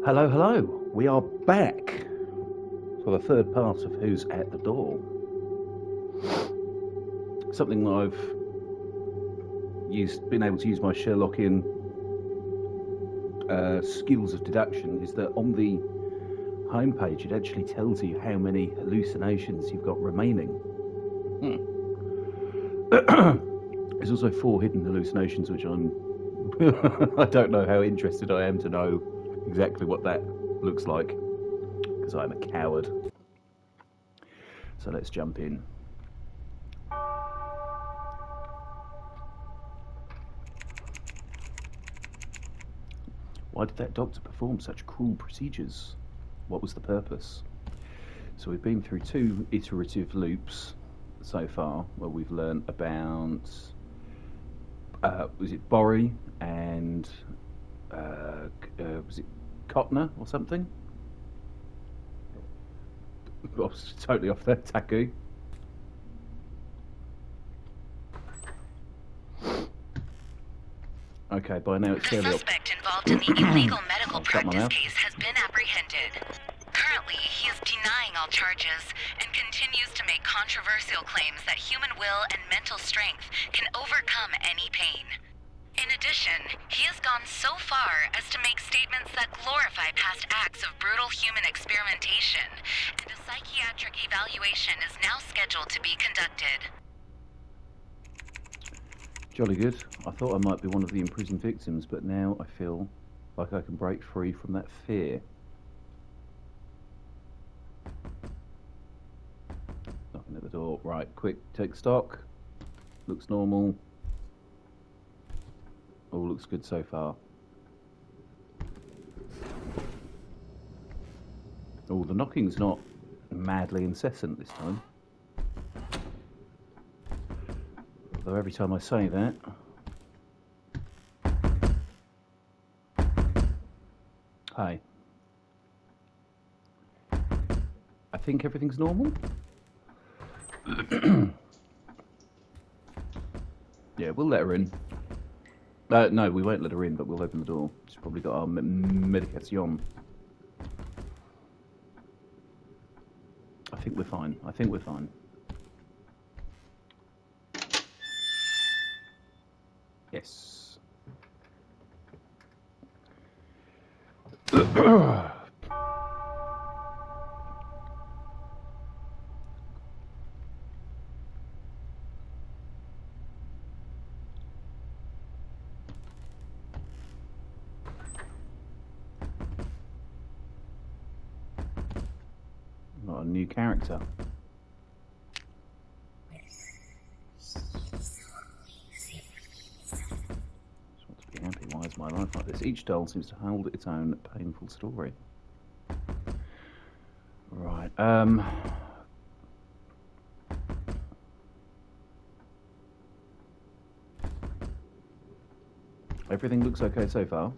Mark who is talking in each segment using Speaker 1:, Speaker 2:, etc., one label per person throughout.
Speaker 1: Hello, hello. We are back for the third part of Who's at the Door. Something that I've been able to use my Sherlockian skills of deduction is that on the homepage it actually tells you how many hallucinations you've got remaining. There's also 4 hidden hallucinations, which I don't know how interested I am to know exactly what that looks like, because I'm a coward. So let's jump in. Why did that doctor perform such cruel procedures? What was the purpose? So we've been through 2 iterative loops so far, where we've learned about was it Borri and was it Kotner or something? I was totally off there. Taku. Okay, by now it's fairly
Speaker 2: The suspect involved in the illegal medical practice case has been apprehended. Currently, he is denying all charges and continues to make controversial claims that human will and mental strength can overcome any pain. In addition, he has gone so far as to make statements that glorify past acts of brutal human experimentation, and a psychiatric evaluation is now scheduled to be conducted.
Speaker 1: Jolly good. I thought I might be one of the imprisoned victims, but now I feel like I can break free from that fear. Knocking at the door. Right, quick, take stock. Looks normal. All looks good so far. Oh, the knocking's not madly incessant this time. Although every time I say that... Hi. I think everything's normal? Yeah, we'll let her in. No, we won't let her in, but we'll open the door. She's probably got our medication. I think we're fine. I think we're fine. Yes. Not a new character. Happy. Why is my life like this? Each doll seems to hold its own painful story. Right. Everything looks okay so far.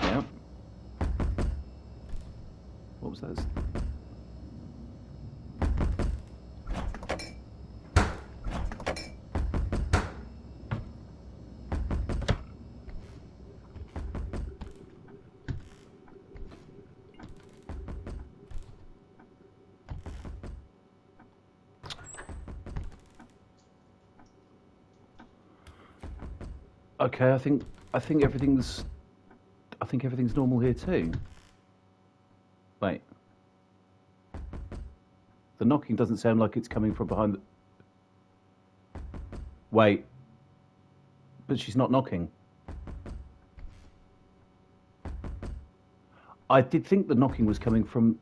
Speaker 1: Yeah. What was that? Okay, I think everything's normal here too. Wait. The knocking doesn't sound like it's coming from behind the... Wait. But she's not knocking. I did think the knocking was coming from...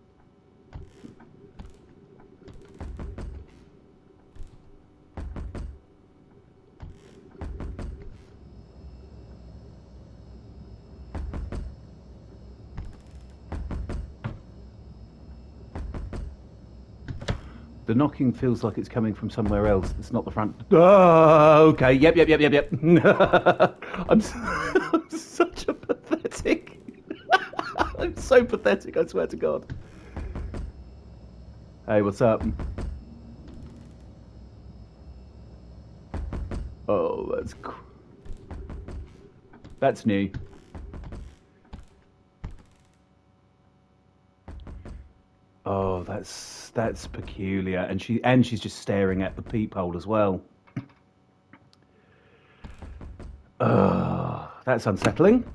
Speaker 1: The knocking feels like it's coming from somewhere else. It's not the front. Oh, okay. Yep. I'm such a pathetic. I'm so pathetic, I swear to God. Hey, what's up? Oh, that's... That's new. Oh, that's peculiar. And she's just staring at the peephole as well. That's unsettling.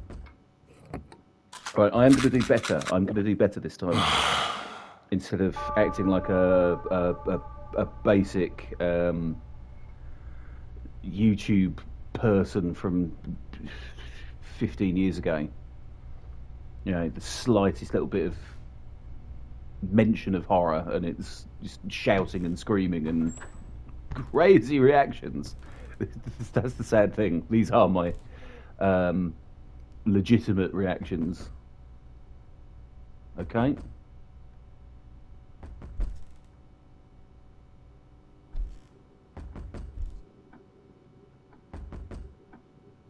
Speaker 1: Right, I am going to do better. I'm going to do better this time. Instead of acting like a basic YouTube person from 15 years ago. You know, the slightest little bit of mention of horror and it's just shouting and screaming and crazy reactions. That's the sad thing. These are my legitimate reactions. Okay.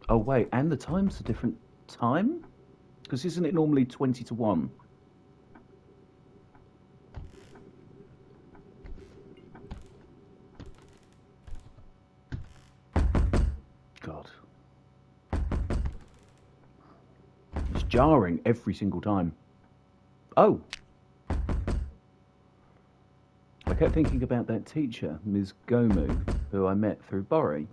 Speaker 1: Oh wait, and the time's a different time? Because isn't it normally 20 to 1? God. It's jarring every single time. Oh. I kept thinking about that teacher, Ms. Gomu, who I met through Borry.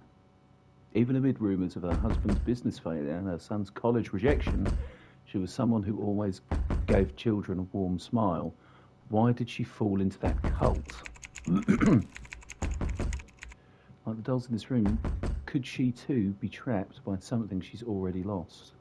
Speaker 1: Even amid rumours of her husband's business failure and her son's college rejection, she was someone who always gave children a warm smile. Why did she fall into that cult? Like the dolls in this room, could she too be trapped by something she's already lost?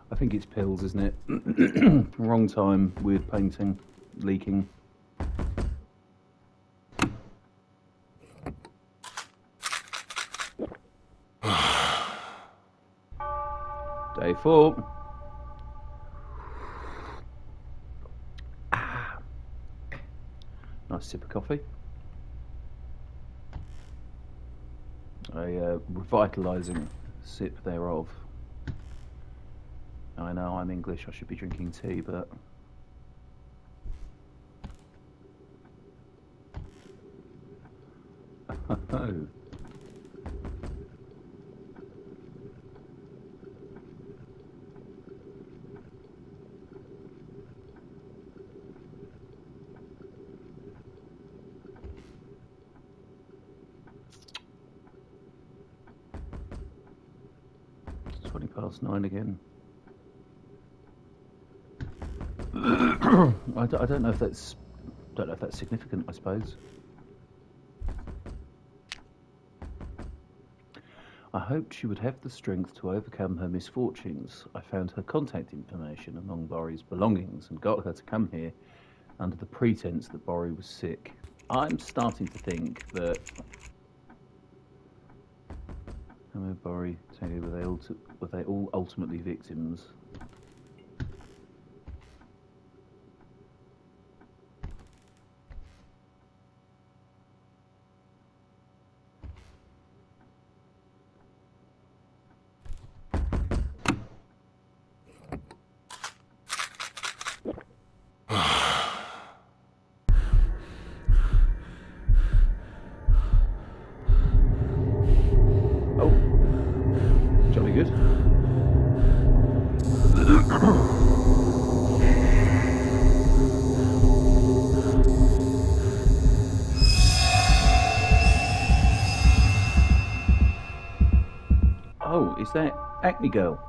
Speaker 1: I think it's pills, isn't it? Wrong time, weird painting, leaking. Day 4. Nice sip of coffee. A revitalising sip thereof. I know I'm English, I should be drinking tea, but... Oh. It's 9:20 again. I don't know if that's significant, I suppose. I hoped she would have the strength to overcome her misfortunes. I found her contact information among Borry's belongings and got her to come here under the pretense that Borry was sick. I'm starting to think that... Hello, Borry. Were they all ultimately victims? Good. Oh, is that Acne Girl?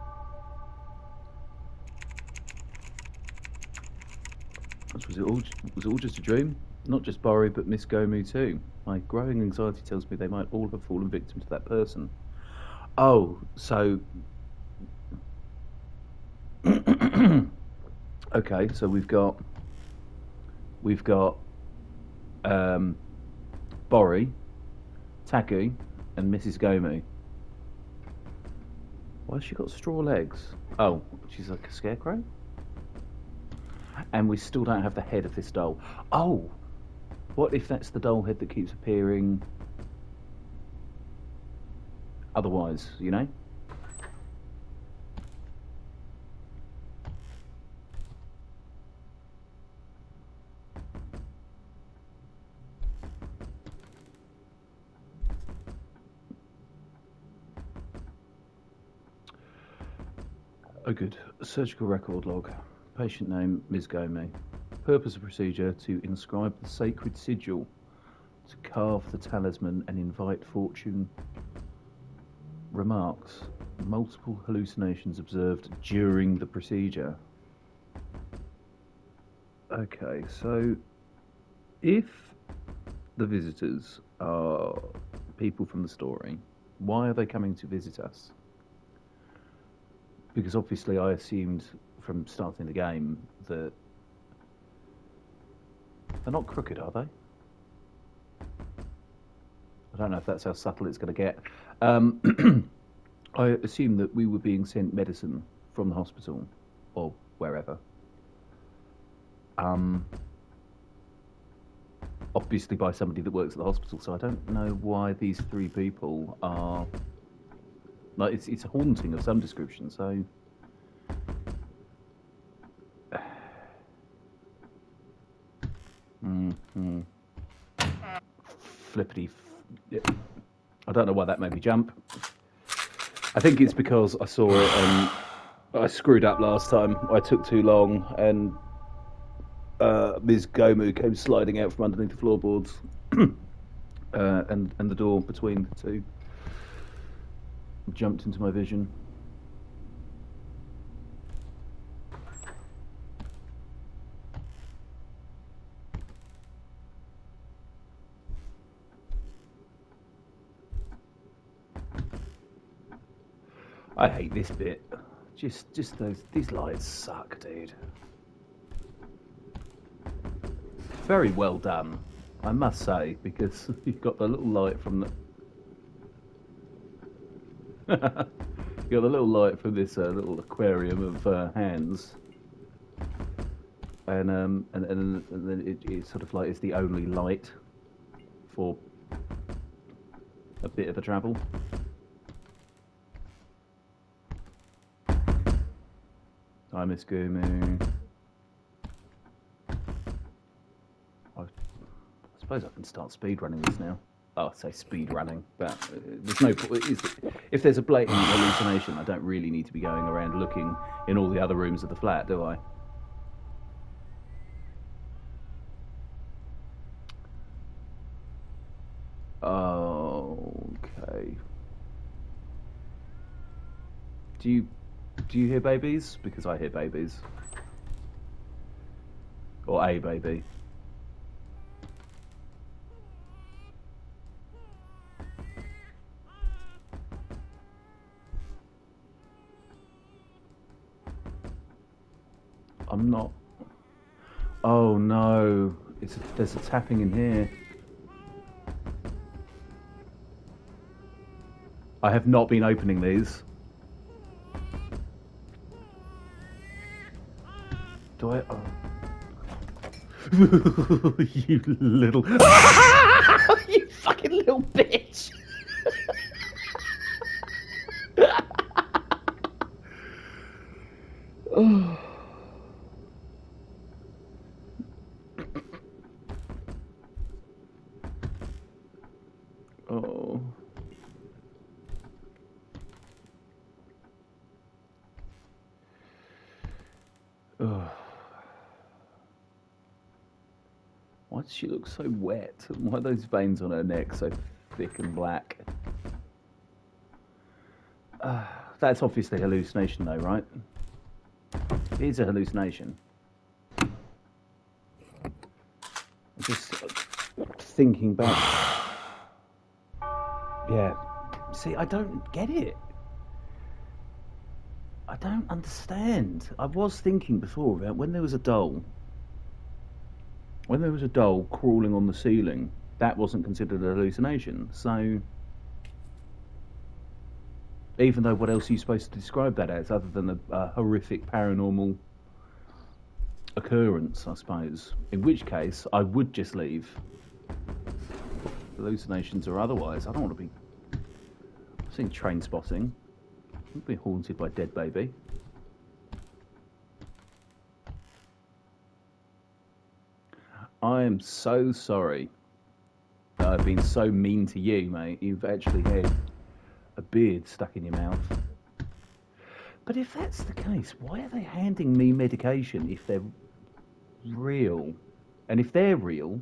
Speaker 1: Was it all just a dream? Not just Borry, but Miss Gomu too. My growing anxiety tells me they might all have fallen victim to that person. Oh, so... Okay, so we've got Borry, Taku, and Mrs. Gomu. Why has she got straw legs? Oh, she's like a scarecrow? And we still don't have the head of this doll. Oh! What if that's the doll head that keeps appearing otherwise, you know? Oh, good. Surgical record log. Patient name, Ms. Gomez. Purpose of procedure to inscribe the sacred sigil, to carve the talisman and invite fortune. Remarks. Multiple hallucinations observed during the procedure. Okay, so if the visitors are people from the story, why are they coming to visit us? Because obviously I assumed from starting the game that they're not crooked, are they? I don't know if that's how subtle it's going to get. I assumed that we were being sent medicine from the hospital or wherever. Obviously by somebody that works at the hospital, so I don't know why these three people are... Like, it's a haunting of some description, so... Flippity... I don't know why that made me jump. I think it's because I saw it and I screwed up last time. I took too long and Ms. Gomu came sliding out from underneath the floorboards and the door between the two jumped into my vision. I hate this bit. Just these lights suck, dude. Very well done, I must say, because you've got the little light from the... you got the little light from this little aquarium of hands, and then it sort of like is the only light for a bit of a travel. Hi, Miss Gumu. I suppose I can start speed running this now. Oh, I say speed running, but there's no. If there's a blatant hallucination, I don't really need to be going around looking in all the other rooms of the flat, do I? Okay. Do you hear babies? Because I hear babies. Or a baby. I'm not... Oh no, there's a tapping in here. I have not been opening these. Do I... Oh. You little... You fucking little bitch! Oh. Oh. Oh. Why does she look so wet? Why are those veins on her neck so thick and black? That's obviously hallucination though, right? It is a hallucination. I'm just thinking back. Yeah. See, I don't get it. I don't understand. I was thinking before about when there was a doll crawling on the ceiling, that wasn't considered a hallucination. So, even though what else are you supposed to describe that as other than a horrific paranormal occurrence, I suppose. In which case, I would just leave. Hallucinations or otherwise. I don't want to be... I've seen Train Spotting. I wouldn't be haunted by Dead Baby. I am so sorry that I've been so mean to you, mate. You've actually had a beard stuck in your mouth. But if that's the case, why are they handing me medication if they're real? And if they're real,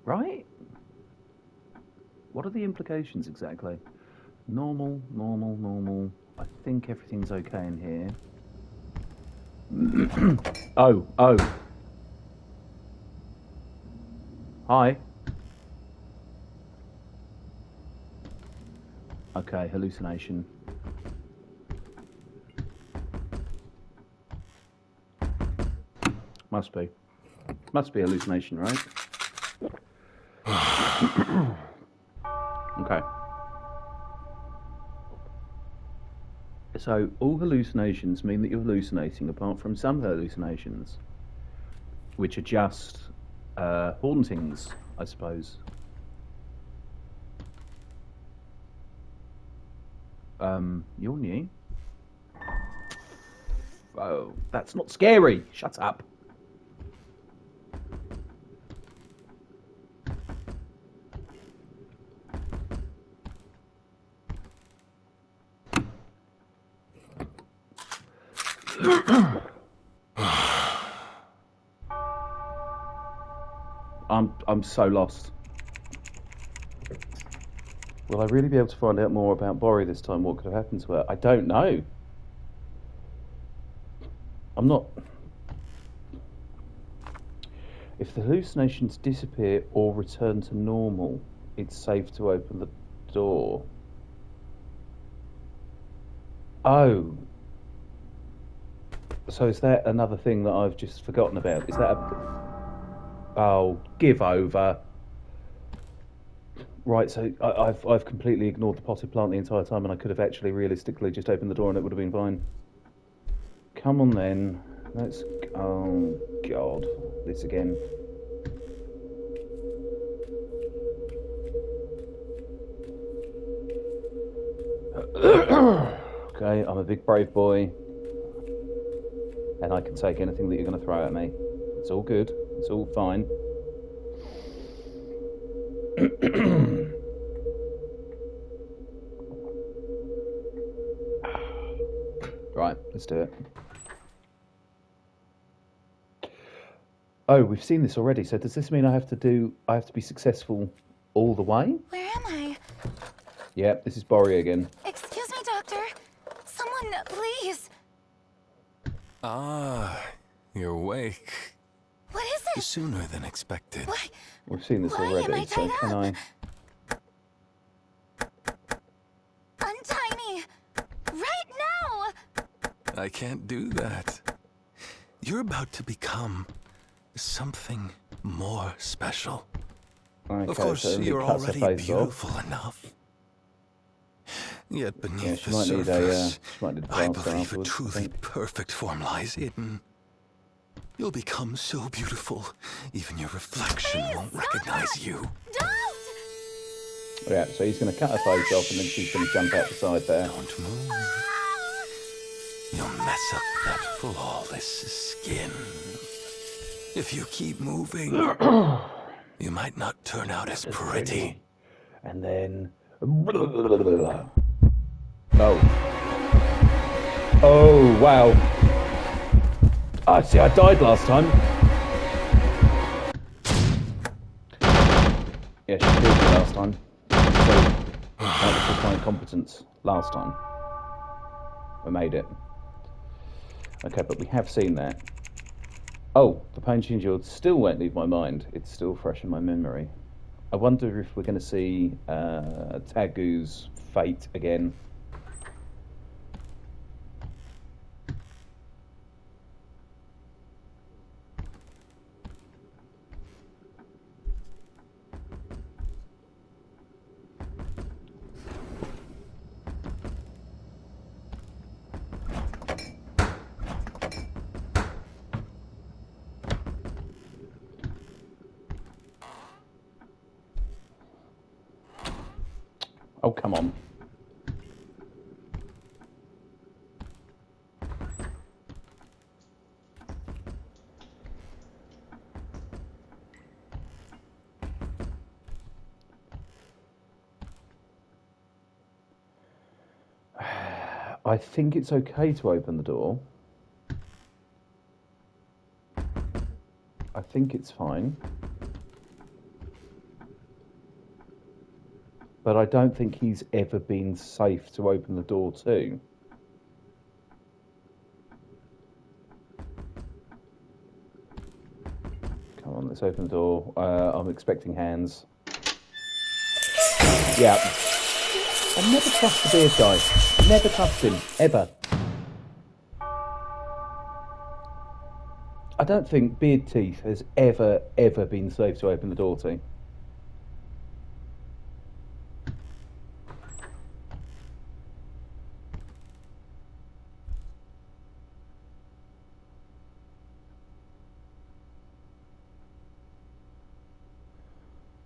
Speaker 1: right? What are the implications exactly? Normal, normal, normal. I think everything's okay in here. Oh. Hi. Okay, hallucination. Must be hallucination, right? Okay. So all hallucinations mean that you're hallucinating, apart from some hallucinations, which are just hauntings, I suppose. You're new. Oh, that's not scary. Shut up. I'm so lost. Will I really be able to find out more about Bori this time? What could have happened to her? I don't know. I'm not... If the hallucinations disappear or return to normal, it's safe to open the door. Oh. So is that another thing that I've just forgotten about? Is that a... Oh, give over. Right, so I've completely ignored the potted plant the entire time, and I could have actually realistically just opened the door and it would have been fine. Come on then. Let's... Oh, God. This again. Okay, I'm a big brave boy. And I can take anything that you're going to throw at me. It's all good. It's all fine. Right, let's do it. Oh, we've seen this already. So does this mean I have to be successful all the way?
Speaker 2: Where am I?
Speaker 1: Yep, this is Bori again.
Speaker 2: Excuse me, Doctor. Someone, please.
Speaker 3: Ah, you're awake.
Speaker 2: What is it?
Speaker 3: Sooner than expected.
Speaker 2: Why?
Speaker 1: We've seen this
Speaker 2: Why am
Speaker 1: already,
Speaker 2: I
Speaker 1: so
Speaker 2: tied
Speaker 1: can I...
Speaker 2: Untie me! Right now!
Speaker 3: I can't do that. You're about to become something more special.
Speaker 1: Okay,
Speaker 3: Of course,
Speaker 1: so it
Speaker 3: you're
Speaker 1: cuts her
Speaker 3: already
Speaker 1: face
Speaker 3: beautiful
Speaker 1: off.
Speaker 3: enough. Yet
Speaker 1: Yeah,
Speaker 3: beneath
Speaker 1: she
Speaker 3: the
Speaker 1: might need a,
Speaker 3: surface,
Speaker 1: she might need a
Speaker 3: I
Speaker 1: plaster
Speaker 3: believe a
Speaker 1: afterwards, I
Speaker 3: truly
Speaker 1: think.
Speaker 3: perfect form lies hidden. You'll become so beautiful, even your reflection won't recognize you.
Speaker 2: Don't!
Speaker 1: Yeah, so he's going to cut her face off and then she's going to jump out the side there.
Speaker 3: Don't move. You'll mess up that flawless skin. If you keep moving, you might not turn out as pretty.
Speaker 1: And then... Oh, wow. I see, I died last time. Yeah, she killed me last time. So, that was my incompetence last time. We made it. Okay, but we have seen that. Oh, the pain she endured still won't leave my mind. It's still fresh in my memory. I wonder if we're going to see Tagu's fate again. Oh, come on. I think it's okay to open the door. I think it's fine. But I don't think he's ever been safe to open the door to. Come on, let's open the door. I'm expecting hands. Yeah. I never trust the beard guy. Never trust him, ever. I don't think Beard Teeth has ever been safe to open the door to.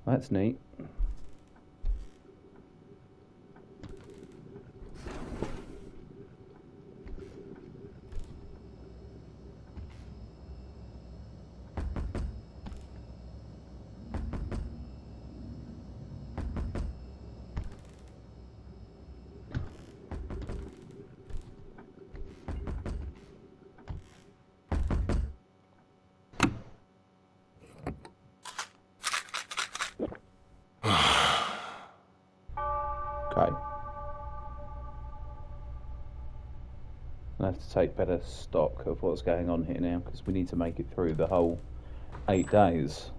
Speaker 1: That's neat. Okay. I have to take better stock of what's going on here now, because we need to make it through the whole 8 days.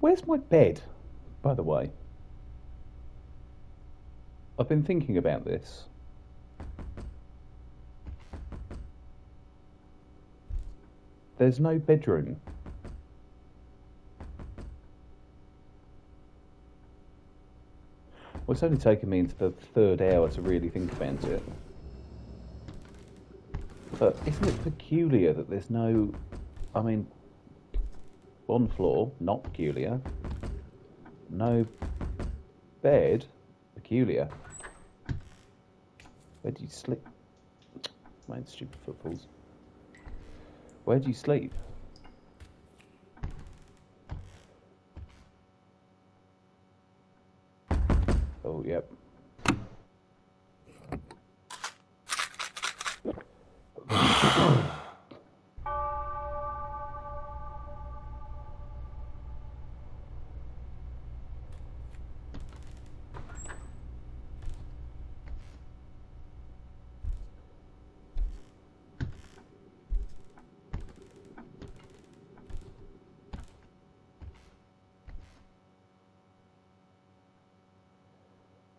Speaker 1: Where's my bed, by the way? I've been thinking about this. There's no bedroom. Well, it's only taken me into the 3rd hour to really think about it. But isn't it peculiar that there's no... I mean, one floor, not peculiar. No bed, peculiar. Where do you sleep? My stupid footballs. Where do you sleep? Oh, yep.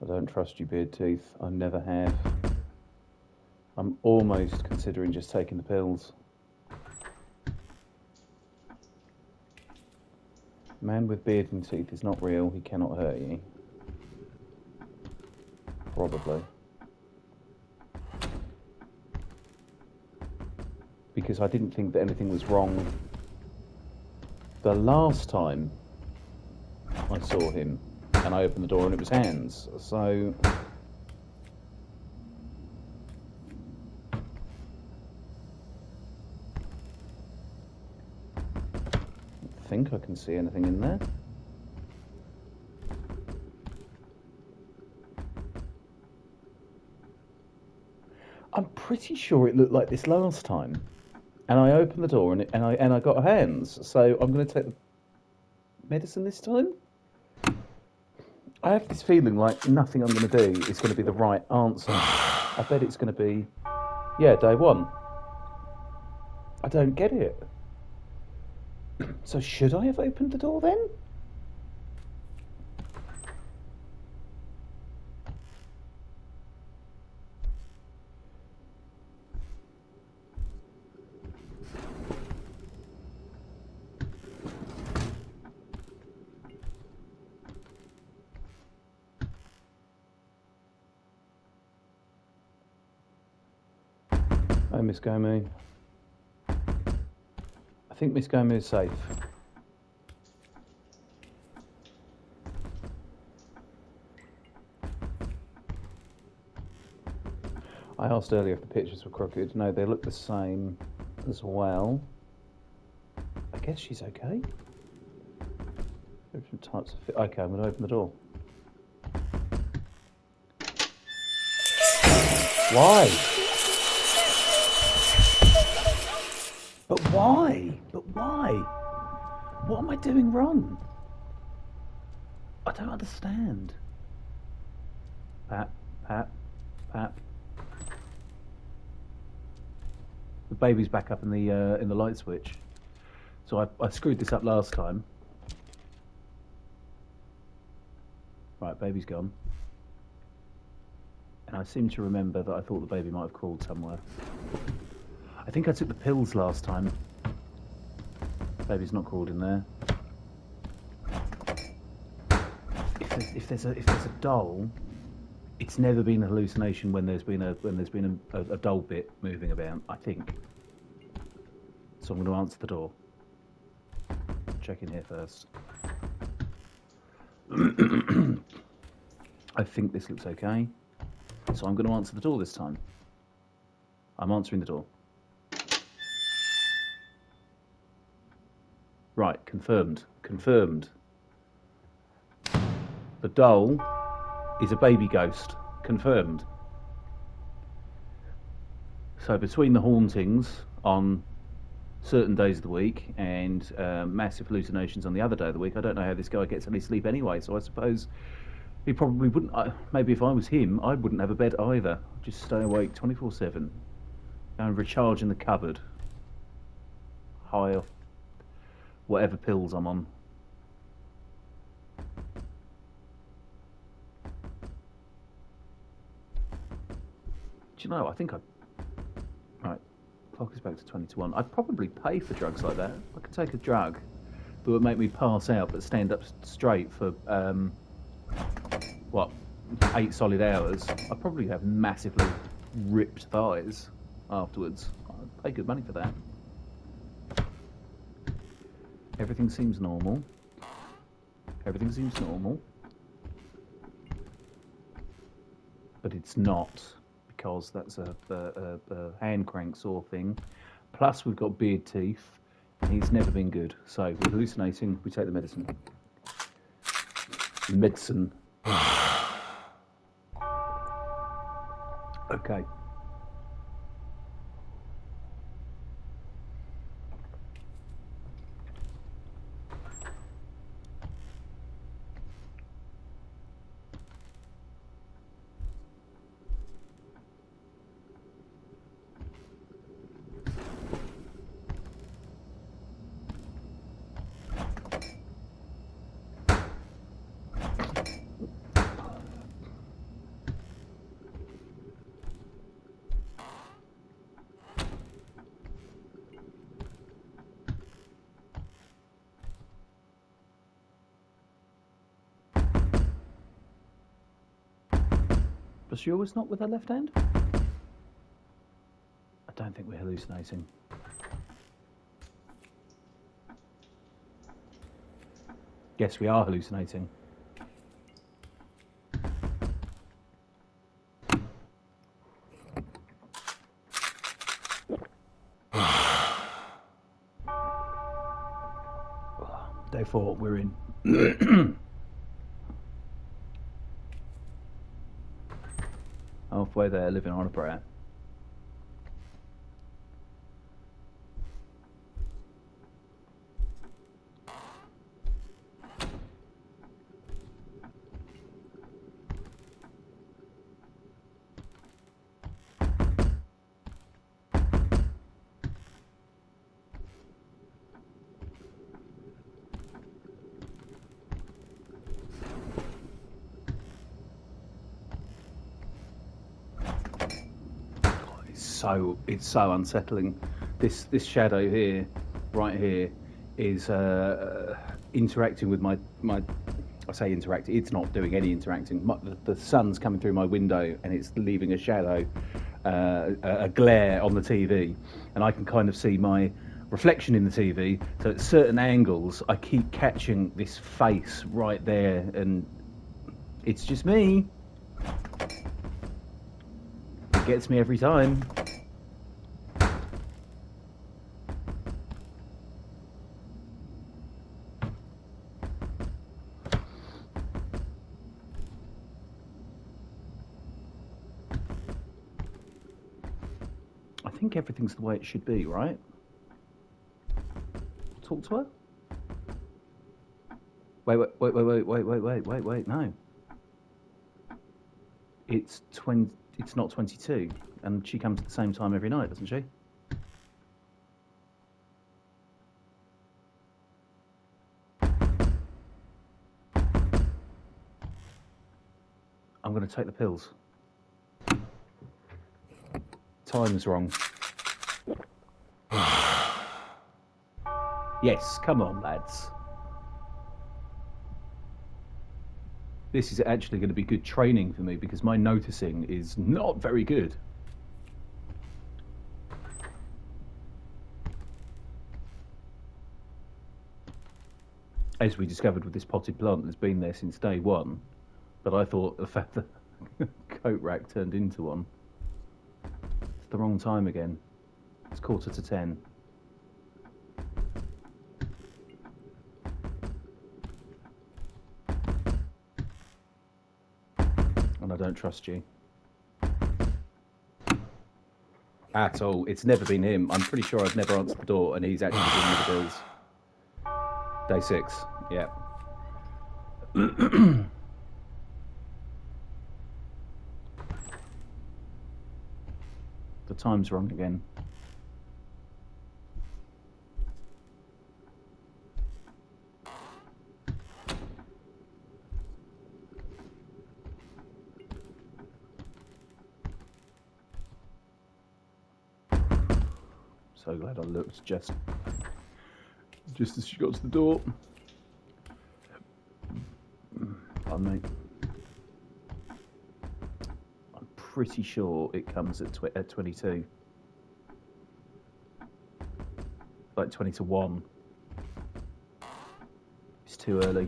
Speaker 1: I don't trust you, Beard Teeth. I never have. I'm almost considering just taking the pills. Man with beard and teeth is not real. He cannot hurt you. Probably. Because I didn't think that anything was wrong the last time I saw him. And I opened the door and it was hands. So... I think I can see anything in there. I'm pretty sure it looked like this last time. And I opened the door and I got hands. So I'm going to take the medicine this time. I have this feeling like nothing I'm going to do is going to be the right answer. I bet it's going to be, yeah, day 1. I don't get it. So should I have opened the door then? Hi, Miss Gomi. I think Miss Gomez is safe. I asked earlier if the pictures were crooked. No, they look the same as well. I guess she's okay. Different types of... Okay, I'm going to open the door. Why? But why? But why? What am I doing wrong? I don't understand. Pat, pat, pat. The baby's back up in the light switch. So I screwed this up last time. Right, baby's gone. And I seem to remember that I thought the baby might have crawled somewhere. I think I took the pills last time. Baby's not crawled in there. If there's a doll, it's never been a hallucination when there's been a doll bit moving about, I think. So I'm going to answer the door. Check in here first. I think this looks okay. So I'm going to answer the door this time. I'm answering the door. Right, confirmed. Confirmed. The doll is a baby ghost. Confirmed. So between the hauntings on certain days of the week and massive hallucinations on the other day of the week, I don't know how this guy gets any sleep anyway, so I suppose he probably wouldn't. Maybe if I was him, I wouldn't have a bed either. Just stay awake 24/7. Go and recharge in the cupboard. High off whatever pills I'm on. Do you know, I think right, clock is back to 20 to 1. I'd probably pay for drugs like that. I could take a drug that would make me pass out but stand up straight for, what, 8 solid hours. I'd probably have massively ripped thighs afterwards. I'd pay good money for that. Everything seems normal. Everything seems normal. But it's not, because that's a hand crank saw thing. Plus we've got beard teeth. He's never been good. So we're hallucinating, we take the medicine. Medicine. Okay. Does she always knock with her left hand? I don't think we're hallucinating. Yes, we are hallucinating. Day 4, we're in. Halfway there, living on a prayer. It's so unsettling. This shadow here, right here, is interacting with my. I say interacting. It's not doing any interacting. The sun's coming through my window and it's leaving a shadow, a glare on the TV, and I can kind of see my reflection in the TV, so at certain angles I keep catching this face right there, and it's just me. It gets me every time. I think everything's the way it should be, right? Talk to her? Wait, no. It's not 22, and she comes at the same time every night, doesn't she? I'm going to take the pills. Time's wrong. Yes, come on, lads. This is actually going to be good training for me because my noticing is not very good. As we discovered with this potted plant that's been there since day one, but I thought the fact that the coat rack turned into one. It's the wrong time again. It's 9:45. And I don't trust you. At all. It's never been him. I'm pretty sure I've never answered the door and he's actually giving me the bills. Day 6, yeah. The time's wrong again. So glad I looked just as she got to the door. Pardon me. I'm pretty sure it comes at 22. Like 20 to 1. It's too early.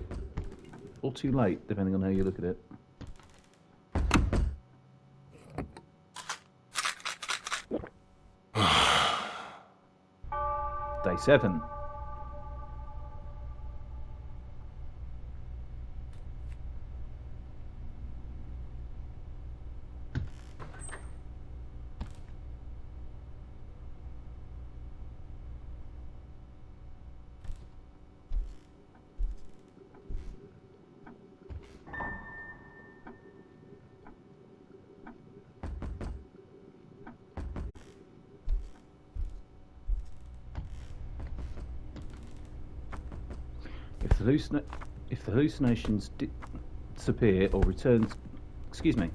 Speaker 1: Or too late, depending on how you look at it. Day 7. If the hallucinations disappear or return, excuse me.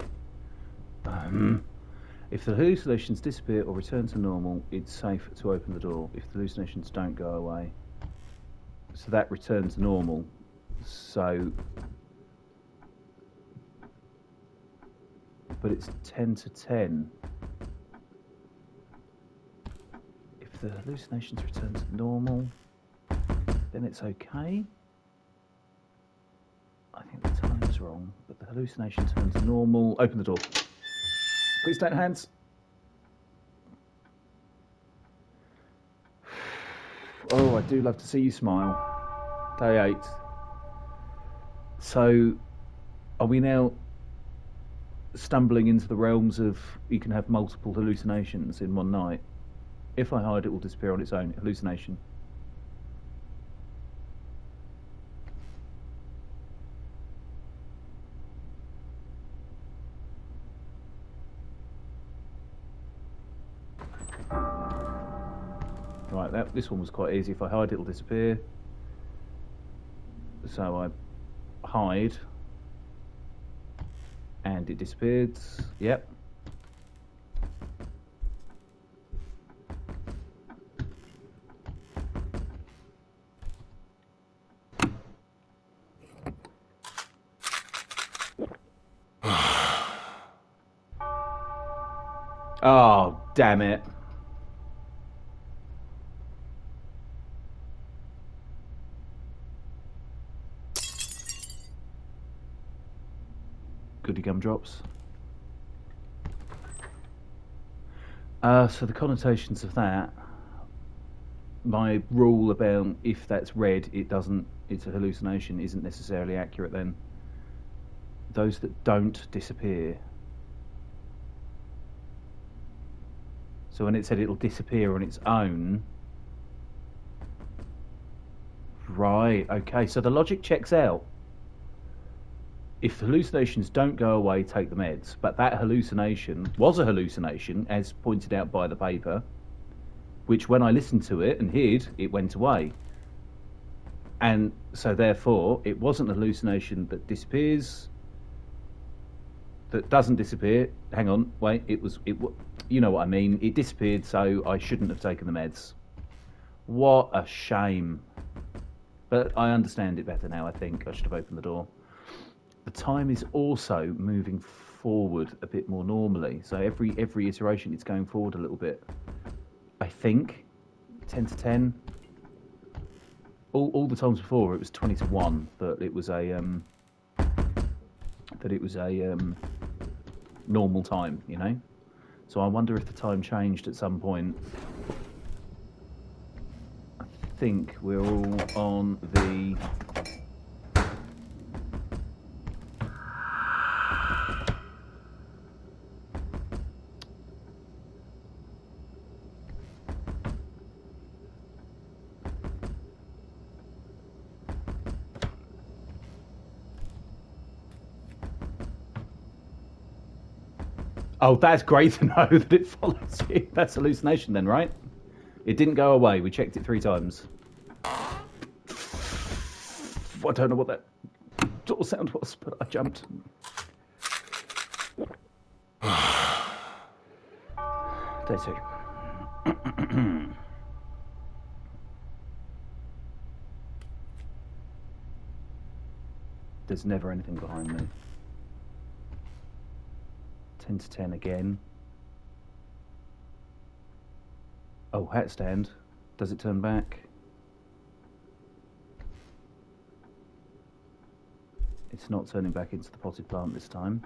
Speaker 1: If the hallucinations disappear or return to normal, it's safe to open the door. If the hallucinations don't go away, so that returns to normal. So, but it's 10 to 10. If the hallucinations return to normal, then it's okay. I think the time's wrong, but the hallucination turns normal. Open the door. Please don't hands. Oh, I do love to see you smile. Day 8. So, are we now stumbling into the realms of you can have multiple hallucinations in one night? If I hide, it will disappear on its own. Hallucination. Right, this one was quite easy. If I hide, it'll disappear. So I hide, and it disappeared. Yep. Oh, damn it. goody gumdrops. So the connotations of that, my rule about if that's red, it's a hallucination, isn't necessarily accurate then. Those that don't disappear. So when it said it'll disappear on its own, right, okay, so the logic checks out. If the hallucinations don't go away, take the meds. But that hallucination was a hallucination, as pointed out by the paper, which when I listened to it and hid, it went away. And so therefore, it wasn't a hallucination that disappears, that doesn't disappear. Hang on, wait, you know what I mean. It disappeared, so I shouldn't have taken the meds. What a shame. But I understand it better now, I think. I should have opened the door. The time is also moving forward a bit more normally. So every iteration, it's going forward a little bit. I think 10 to 10. All the times before, it was 20 to 1 that it was a normal time, you know. So I wonder if the time changed at some point. I think we're all on the Oh, that's great to know that it follows you. That's hallucination then, right? It didn't go away. We checked it 3 times. I don't know what that door sound was, but I jumped. Day 2. There's never anything behind me. 10 to 10 again. Oh, hat stand. Does it turn back? It's not turning back into the potted plant this time.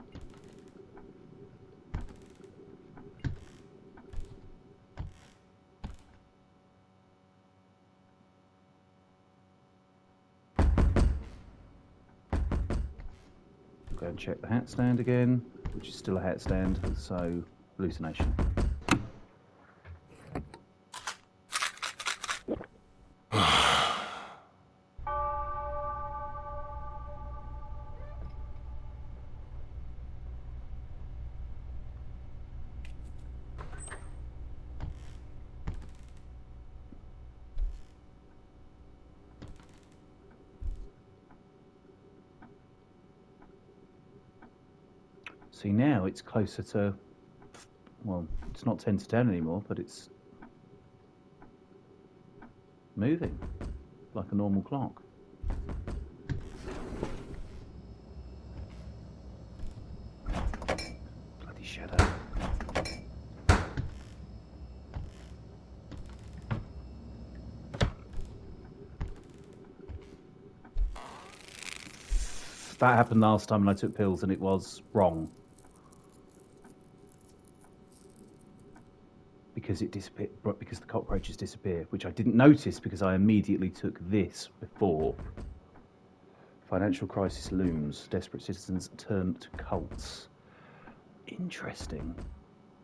Speaker 1: Go and check the hat stand again, which is still a hat stand, so hallucination. See, now it's closer to, well, it's not 10 to 10 anymore, but it's moving like a normal clock. Bloody shadow. That happened last time when I took pills and it was wrong. Because it disappeared, because the cockroaches disappear, which I didn't notice because I immediately took this before. Financial crisis looms. Desperate citizens turn to cults. Interesting.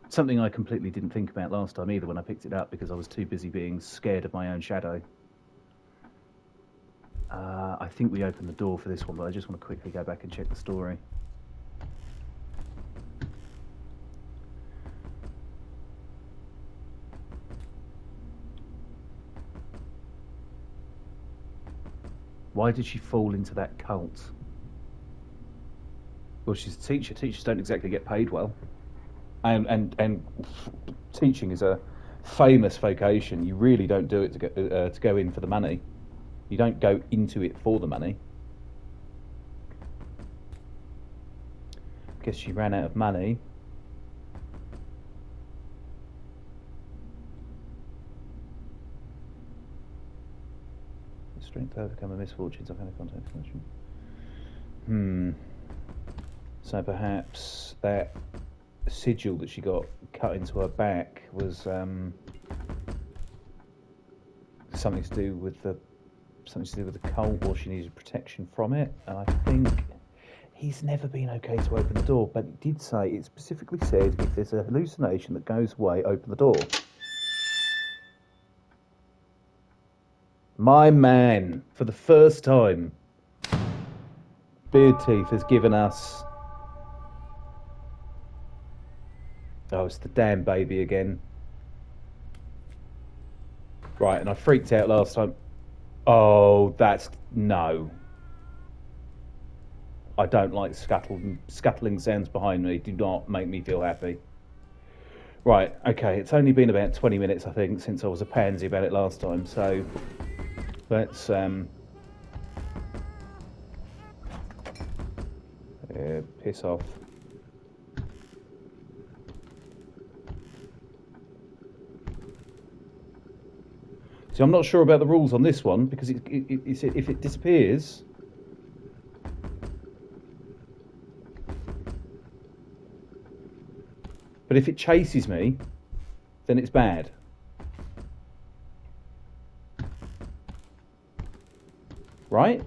Speaker 1: Something I completely didn't think about last time either when I picked it up because I was too busy being scared of my own shadow. I think we opened the door for this one, but I just want to quickly go back and check the story. Why did she fall into that cult? Well, she's a teacher. Teachers don't exactly get paid well. And teaching is a famous vocation. You really don't do it to go in for the money. You don't go into it for the money. Guess she ran out of money. Strength to overcome the misfortunes. I've had a contact information. So perhaps that sigil that she got cut into her back was something to do with the cult, or she needed protection from it. And I think he's never been okay to open the door, but it did say, it specifically said, if there's a hallucination that goes away, open the door. My man, for the first time, Beard Teeth has given us... Oh, it's the damn baby again. Right, and I freaked out last time. Oh, that's... No. I don't like scuttling sounds behind me. Do not make me feel happy. Right, okay, it's only been about 20 minutes, I think, since I was a pansy about it last time, so... Let's, piss off. See, I'm not sure about the rules on this one, because if it disappears... But if it chases me, then it's bad. Right?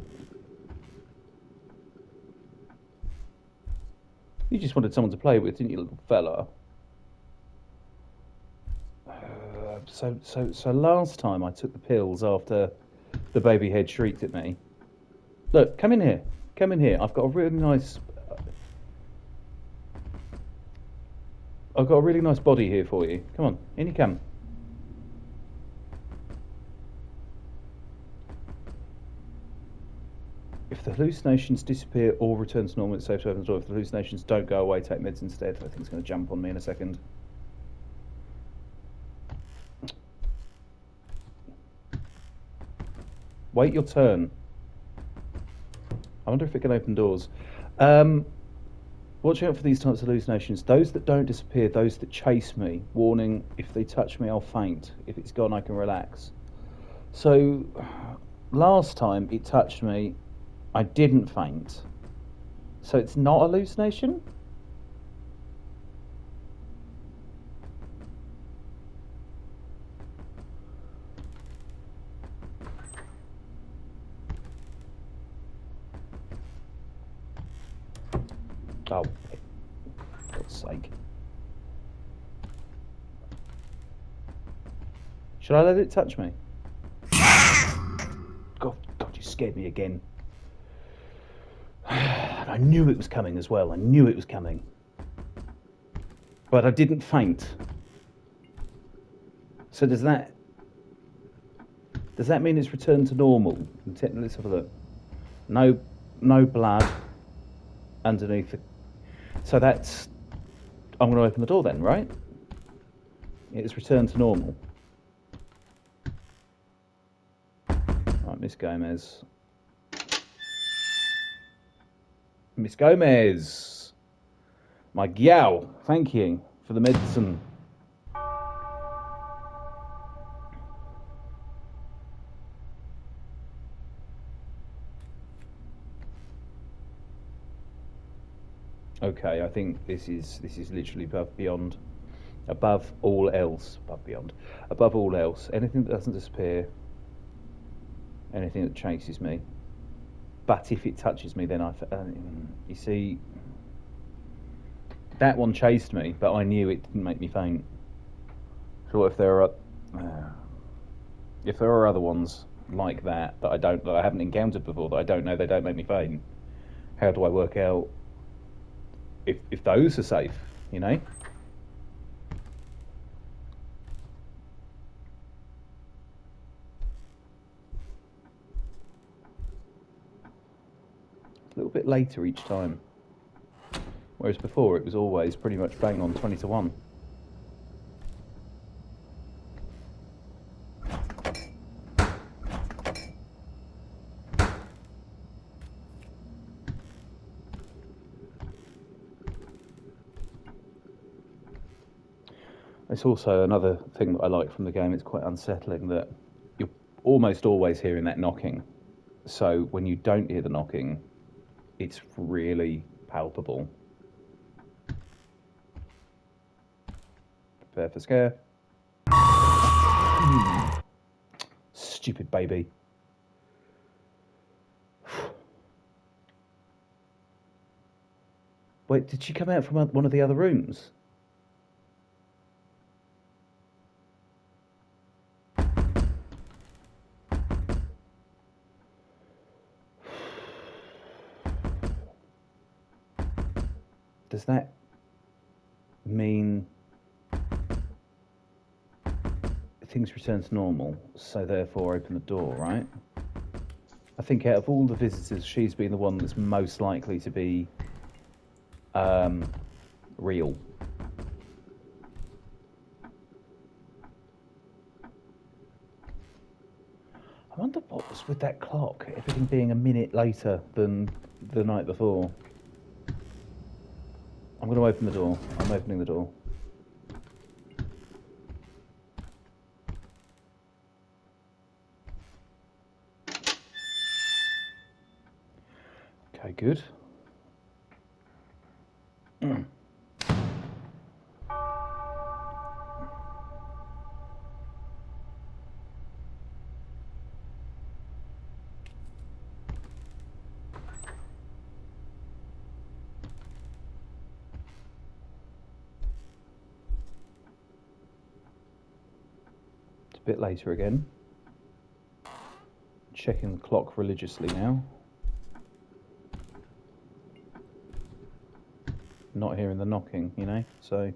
Speaker 1: You just wanted someone to play with, didn't you, little fella? So last time I took the pills after the baby head shrieked at me. Look, come in here. Come in here. I've got a really nice body here for you. Come on, in you come. If the hallucinations disappear or return to normal, it's safe to open the door. If the hallucinations don't go away, take meds instead. I think it's going to jump on me in a second. Wait your turn. I wonder if it can open doors. Watch out for these types of hallucinations. Those that don't disappear, those that chase me. Warning, if they touch me, I'll faint. If it's gone, I can relax. So, last time it touched me, I didn't faint. So it's not a hallucination? Oh, for God's sake. Should I let it touch me? God, you scared me again. And I knew it was coming as well. I knew it was coming. But I didn't faint. So does that mean it's returned to normal? Let's have a look. No blood underneath the... So that's... I'm going to open the door then, right? It's returned to normal. Right, Miss Gomez. Miss Gomez! My gal, thank you for the medicine. Okay, I think this is literally above all else. Anything that doesn't disappear, anything that chases me. But if it touches me, then you see, that one chased me, but I knew it didn't make me faint. So what if there are other ones like that I haven't encountered before, that I don't know, they don't make me faint? How do I work out if those are safe, you know? A little bit later each time. Whereas before it was always pretty much bang on 20 to 1. It's also another thing that I like from the game. It's quite unsettling that you're almost always hearing that knocking. So when you don't hear the knocking, it's really palpable. Prepare for scare. Stupid baby. Wait, did she come out from one of the other rooms? Does that mean things return to normal, so therefore open the door, right? I think out of all the visitors, she's been the one that's most likely to be real. I wonder what was with that clock, everything being a minute later than the night before. I'm going to open the door. I'm opening the door. Okay, good. A bit later again. Checking the clock religiously now. Not hearing the knocking, you know, so...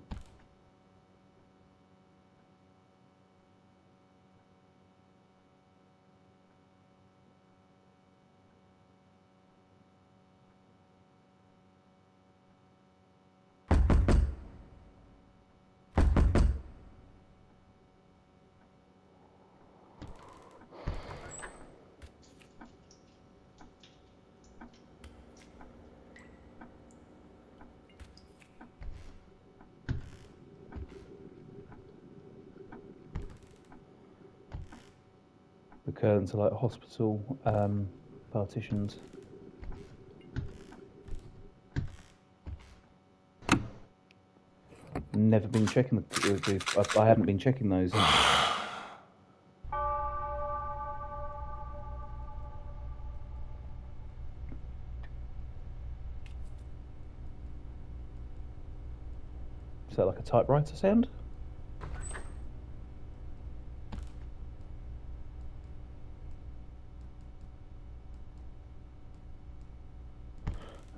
Speaker 1: The curtains are like hospital partitions. Never been checking I haven't been checking those. Is that like a typewriter sound?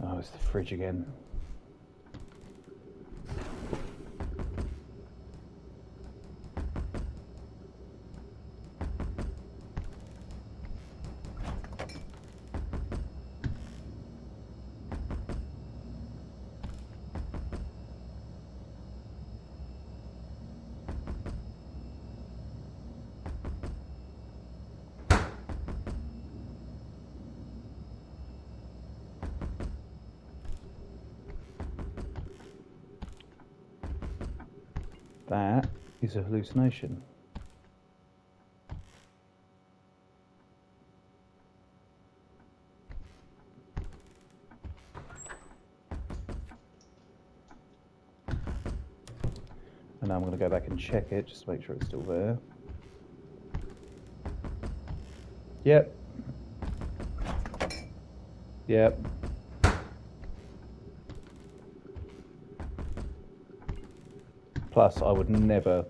Speaker 1: Oh, it's the fridge again. That is a hallucination. And now I'm going to go back and check it just to make sure it's still there. Yep. Yep. Plus, I would never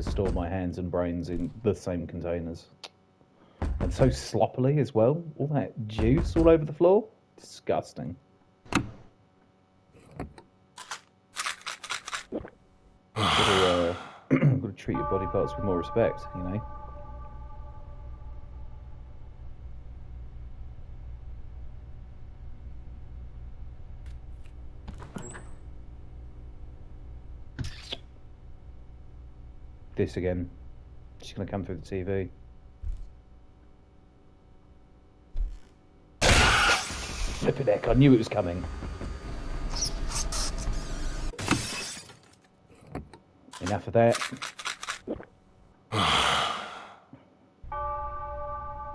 Speaker 1: store my hands and brains in the same containers. And so sloppily as well. All that juice all over the floor. Disgusting. Got to treat your body parts with more respect, you know. This again. She's going to come through the TV. Flippin' heck, I knew it was coming. Enough of that.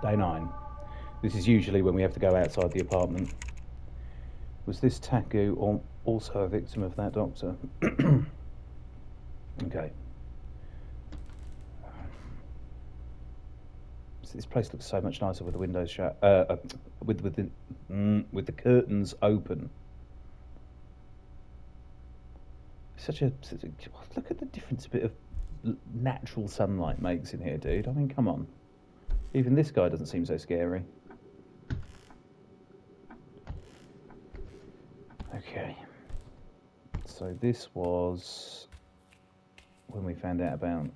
Speaker 1: Day 9. This is usually when we have to go outside the apartment. Was this Taku also a victim of that doctor? Okay. This place looks so much nicer with the windows shut. With the curtains open. Such a look at the difference a bit of natural sunlight makes in here, dude. I mean, come on. Even this guy doesn't seem so scary. Okay. So this was when we found out about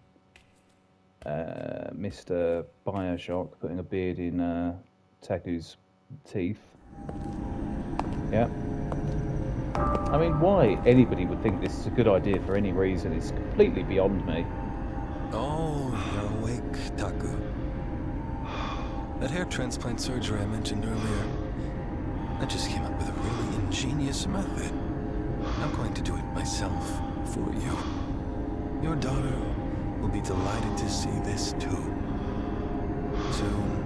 Speaker 1: Mr. Bioshock putting a beard in Taku's teeth. Yeah. I mean, why anybody would think this is a good idea for any reason is completely beyond me.
Speaker 3: Oh, you're awake, Taku. That hair transplant surgery I mentioned earlier, I just came up with a really ingenious method. I'm going to do it myself for you. Your daughter will be delighted to see this too. Soon,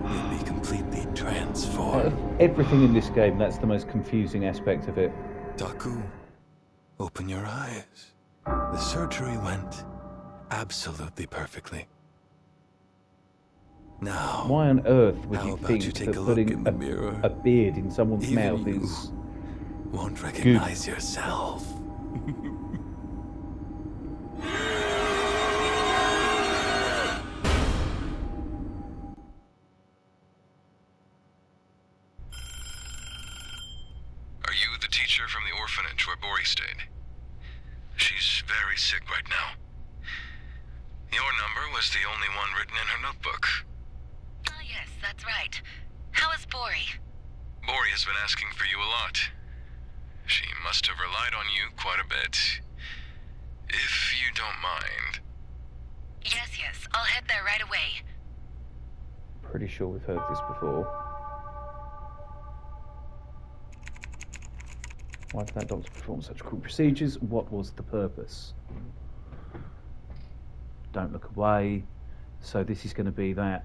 Speaker 3: you'll be completely transformed.
Speaker 1: Everything in this game, that's the most confusing aspect of it.
Speaker 3: Taku, open your eyes. The surgery went absolutely perfectly. Now,
Speaker 1: why on earth would
Speaker 3: how
Speaker 1: you
Speaker 3: about
Speaker 1: think
Speaker 3: you take
Speaker 1: that
Speaker 3: a look
Speaker 1: putting
Speaker 3: in the mirror?
Speaker 1: a beard in someone's
Speaker 3: Even
Speaker 1: mouth
Speaker 3: you
Speaker 1: is
Speaker 3: won't recognize yourself.
Speaker 4: Are you the teacher from the orphanage where Bori stayed? She's very sick right now. Your number was the only one written in her notebook.
Speaker 2: Ah, yes, that's right. How is Bori?
Speaker 4: Bori has been asking for you a lot. She must have relied on you quite a bit. If you don't mind.
Speaker 2: Yes, I'll head there right away.
Speaker 1: pretty sure we've heard this before. Why did that doctor perform such cruel procedures? What was the purpose? Don't look away. So this is going to be that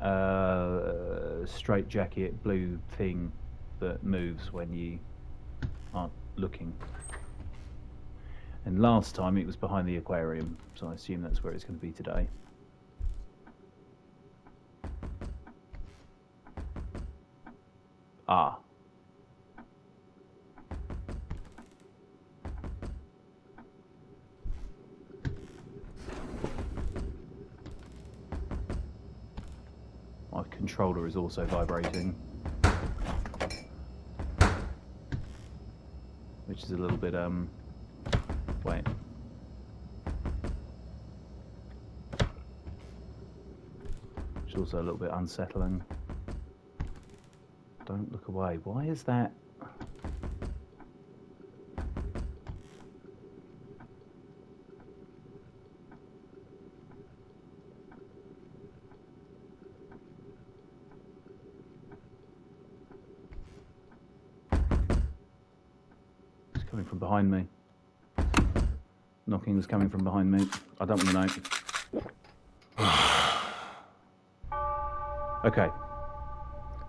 Speaker 1: straitjacket blue thing that moves when you aren't looking. And last time it was behind the aquarium, so I assume that's where it's going to be today. Ah. My controller is also vibrating, which is a little bit, wait. Which is also a little bit unsettling. Don't look away. Why is that? It's coming from behind me. Knocking is coming from behind me. I don't want to know. Okay.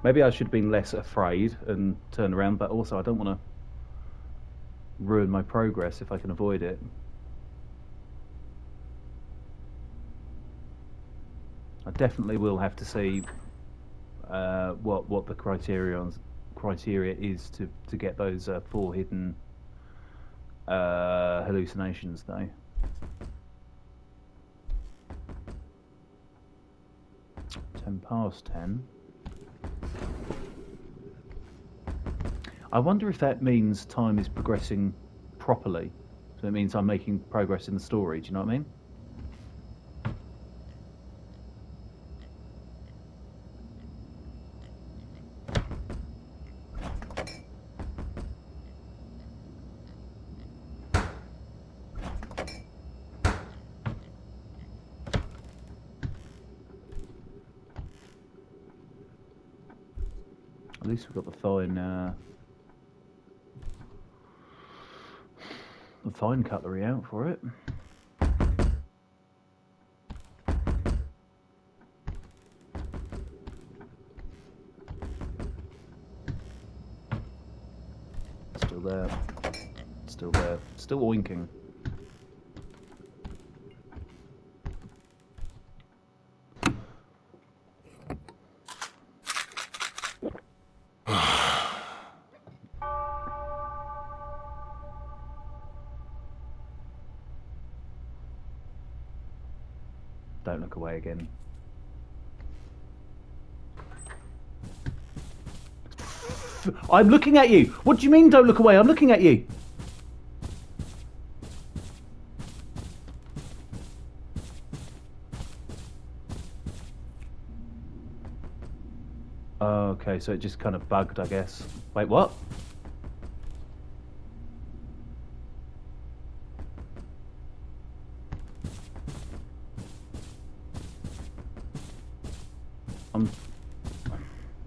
Speaker 1: Maybe I should have been less afraid and turned around, but also I don't want to ruin my progress if I can avoid it. I definitely will have to see what the criteria is to get those 4 hidden hallucinations, though. Past 10. I wonder if that means time is progressing properly. So it means I'm making progress in the story. Do you know what I mean? At least we've got the fine cutlery out for it. Still there. Still there. Still oinking. Don't look away again. I'm looking at you! What do you mean don't look away? I'm looking at you! Okay, so it just kind of bugged, I guess. Wait, what?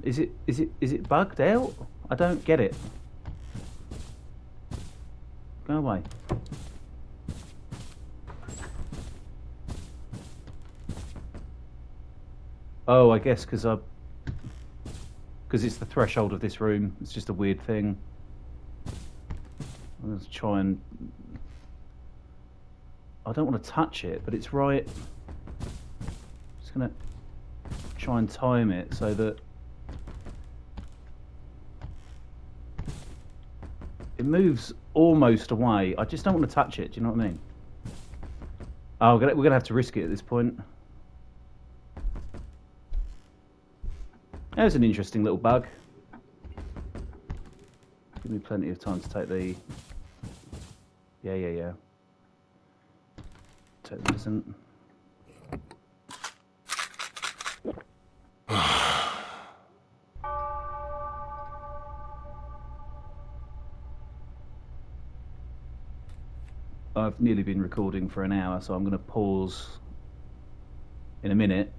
Speaker 1: Is it bugged out? I don't get it. Go away. Oh, I guess because it's the threshold of this room. It's just a weird thing. Let's try and... I don't want to touch it, but it's right. Just gonna try and time it so that it moves almost away. I just don't want to touch it. Do you know what I mean? Oh, we're gonna have to risk it at this point. There's an interesting little bug. Give me plenty of time to take the... Yeah. Take the medicine. I've nearly been recording for an hour, so I'm going to pause in a minute,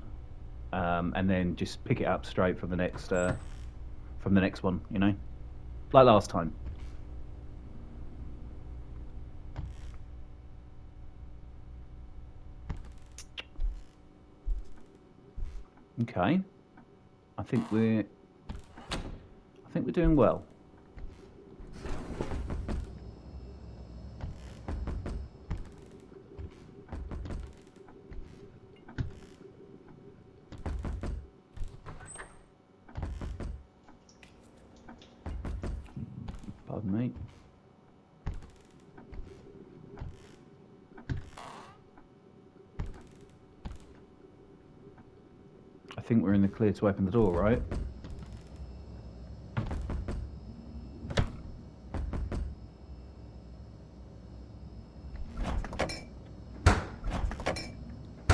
Speaker 1: and then just pick it up straight from the next one. You know, like last time. Okay, I think we're doing well. Pardon me. I think we're in the clear to open the door, right?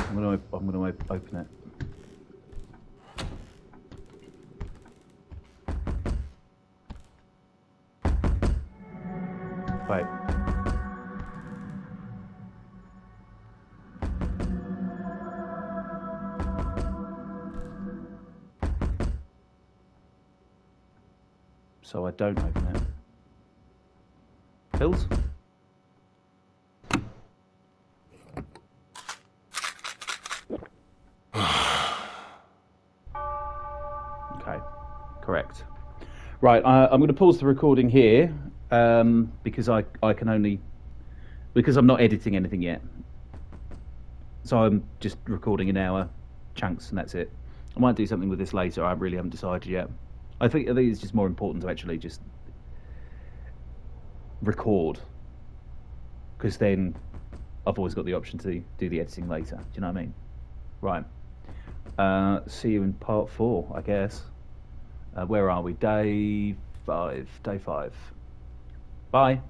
Speaker 1: I'm gonna open it. Wait. So I don't open it. Pills? Okay, correct. Right, I'm going to pause the recording here because I can only... because I'm not editing anything yet. So I'm just recording in hour chunks and that's it. I might do something with this later, I really haven't decided yet. I think it's just more important to actually just record, because then I've always got the option to do the editing later. Do you know what I mean? Right. See you in part 4, I guess. Where are we? Day 5. Bye.